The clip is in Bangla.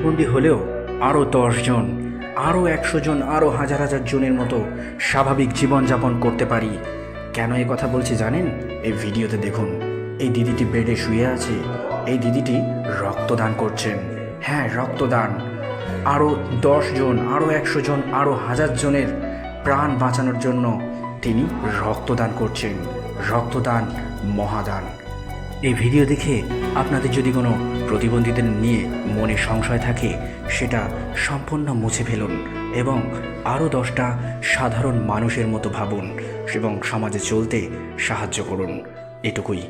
প্রতিবন্ধী হলেও আরও 10 জন, আরও 100 জন, আরও হাজার হাজার জনের মতো স্বাভাবিক জীবনযাপন করতে পারি। কেন এ কথা বলছি জানেন? এই ভিডিওতে দেখুন। এই দিদিটি বেডে শুয়ে আছে। এই দিদিটি রক্তদান করছেন। হ্যাঁ, রক্তদান। আরও 10 জন, আরও 100 জন, আরও হাজার জনের প্রাণ বাঁচানোর জন্য তিনি রক্তদান করছেন। রক্তদান মহাদান। এই ভিডিও দেখে আপনাদের যদি কোনো প্রতিবন্ধীদের নিয়ে মনে সংশয় থাকে, সেটা সম্পূর্ণ মুছে ফেলুন এবং আরও 10টা সাধারণ মানুষের মতো ভাবুন এবং সমাজে চলতে সাহায্য করুন। এটুকুই।